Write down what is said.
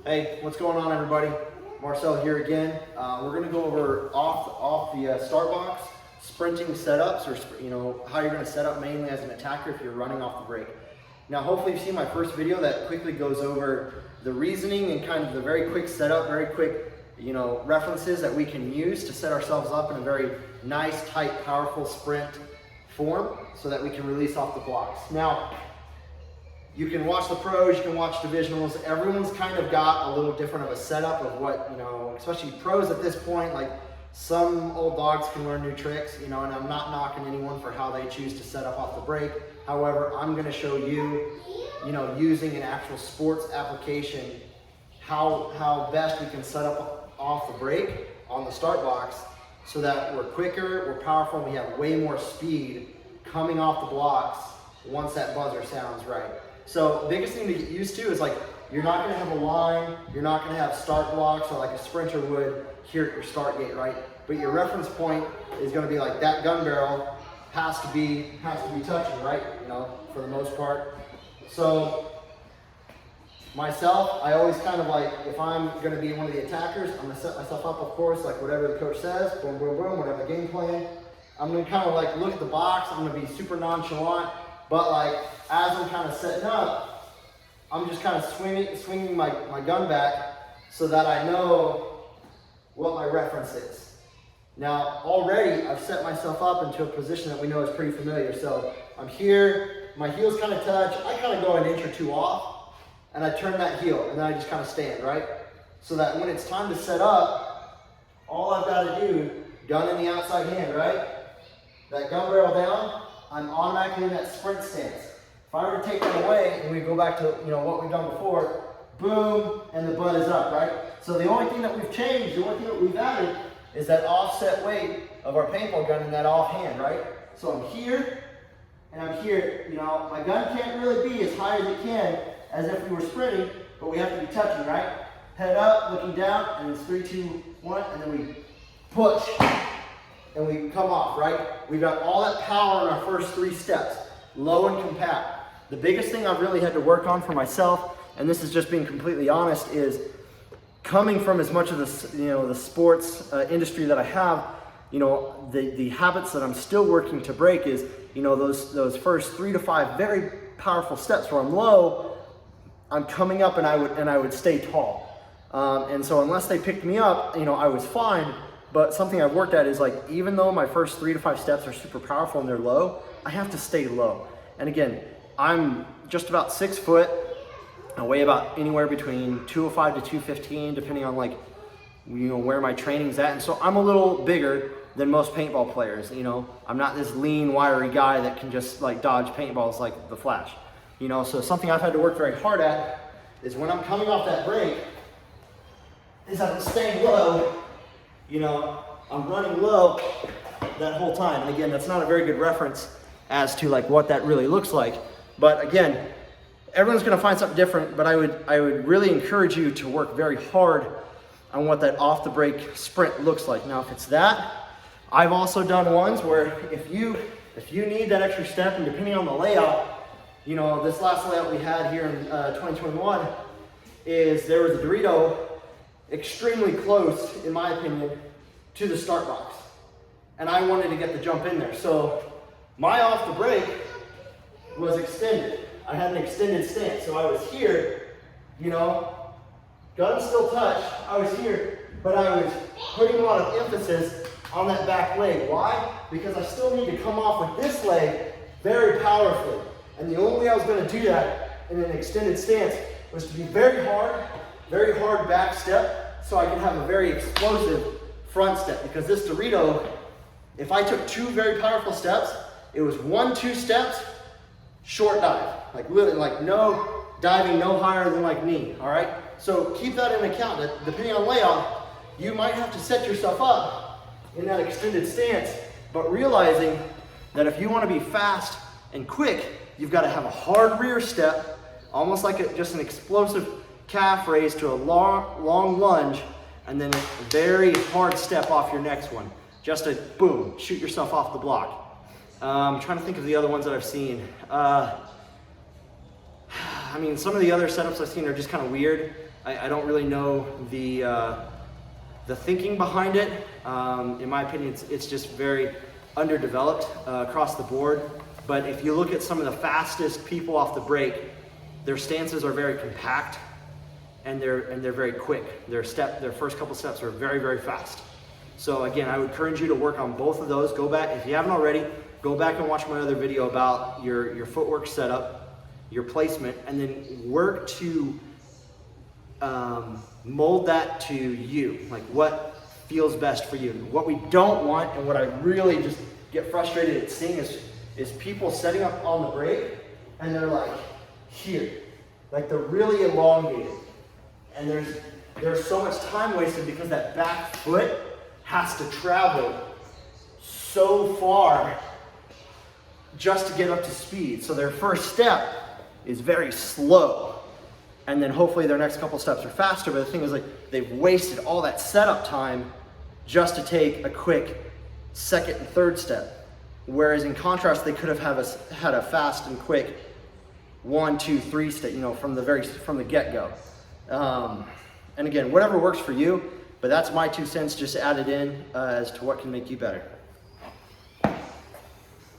Hey, what's going on, everybody? Marcel here again. We're going to go over off the start box sprinting setups, or how you're going to set up mainly as an attacker if you're running off the break. Now, hopefully you've seen my first video that quickly goes over the reasoning and kind of the very quick setup, very quick references that we can use to set ourselves up in a very nice, tight, powerful sprint form so that we can release off the blocks. Now, you can watch the pros, you can watch divisionals. Everyone's kind of got a little different of a setup of what, especially pros at this point. Like, some old dogs can learn new tricks, and I'm not knocking anyone for how they choose to set up off the break. However, I'm going to show you, using an actual sports application, how best we can set up off the break on the start box so that we're quicker, we're powerful, and we have way more speed coming off the blocks once that buzzer sounds right. So the biggest thing to get used to is, like, you're not going to have a line, you're not going to have start blocks or like a sprinter would here at your start gate, right? But your reference point is going to be like that gun barrel has to be touching, right? For the most part. So myself, I always kind of like, if I'm going to be one of the attackers, I'm going to set myself up, of course, like whatever the coach says, boom, boom, boom, whatever the game plan. I'm going to kind of like look at the box, I'm going to be super nonchalant, but like as I'm kind of setting up, I'm just kind of swinging my gun back so that I know what my reference is. Now, already I've set myself up into a position that we know is pretty familiar. So I'm here, my heels kind of touch, I kind of go an inch or two off, and I turn that heel, and then I just kind of stand, right? So that when it's time to set up, all I've got to do, gun in the outside hand, right? That gun barrel down, I'm automatically in that sprint stance. If I were to take that away and we go back to what we've done before, boom, and the butt is up, right? So the only thing that we've changed, the only thing that we've added is that offset weight of our paintball gun in that off hand, right? So I'm here and I'm here. My gun can't really be as high as it can as if we were sprinting, but we have to be touching, right? Head up, looking down, and it's 3, 2, 1, and then we push and we come off, right? We've got all that power in our first 3 steps, low and compact. The biggest thing I've really had to work on for myself, and this is just being completely honest, is coming from as much of the sports industry that I have. The habits that I'm still working to break is those first 3 to 5 very powerful steps where I'm low, I'm coming up and I would stay tall, and so unless they picked me up, I was fine. But something I've worked at is, like, even though my first 3 to 5 steps are super powerful and they're low, I have to stay low. And again, I'm just about 6 foot. I weigh about anywhere between 205 to 215, depending on where my training's at. And so I'm a little bigger than most paintball players. I'm not this lean, wiry guy that can just like dodge paintballs like the Flash. So something I've had to work very hard at is when I'm coming off that break, is I'm staying low. I'm running low that whole time. And again, that's not a very good reference as to like what that really looks like. But again, everyone's going to find something different, but I would really encourage you to work very hard on what that off the break sprint looks like. Now, if it's that, I've also done ones where if you need that extra step, and depending on the layout, this last layout we had here in 2021 is there was a Dorito extremely close, in my opinion, to the start box. And I wanted to get the jump in there. So my off the break was extended. I had an extended stance. So I was here, gun still touched, I was here, but I was putting a lot of emphasis on that back leg. Why? Because I still need to come off with this leg very powerfully. And the only way I was going to do that in an extended stance was to be very hard back step, so I can have a very explosive front step. Because this Dorito, if I took 2 very powerful steps, it was 1, 2 steps, short dive. Like literally, like no diving, no higher than like knee, all right? So keep that in account, that depending on layout, you might have to set yourself up in that extended stance, but realizing that if you want to be fast and quick, you've got to have a hard rear step, almost like just an explosive calf raise to a long lunge, and then a very hard step off your next one. Just a boom, shoot yourself off the block. I'm trying to think of the other ones that I've seen. I mean, some of the other setups I've seen are just kind of weird. I don't really know the thinking behind it. In my opinion, it's just very underdeveloped across the board. But if you look at some of the fastest people off the break, their stances are very compact and they're very quick. Their first couple steps are very, very fast. So again, I would encourage you to work on both of those. Go back, if you haven't already, go back and watch my other video about your footwork setup, your placement, and then work to mold that to you, like what feels best for you. What we don't want, and what I really just get frustrated at seeing is people setting up on the break and they're like here, like they're really elongated, and there's so much time wasted because that back foot has to travel so far just to get up to speed. So their first step is very slow, and then hopefully their next couple steps are faster. But the thing is, like, they've wasted all that setup time just to take a quick second and third step. Whereas in contrast, they could have had a fast and quick 1, 2, 3 step, you know, from the get-go. And again, whatever works for you, but that's my 2 cents just added in as to what can make you better.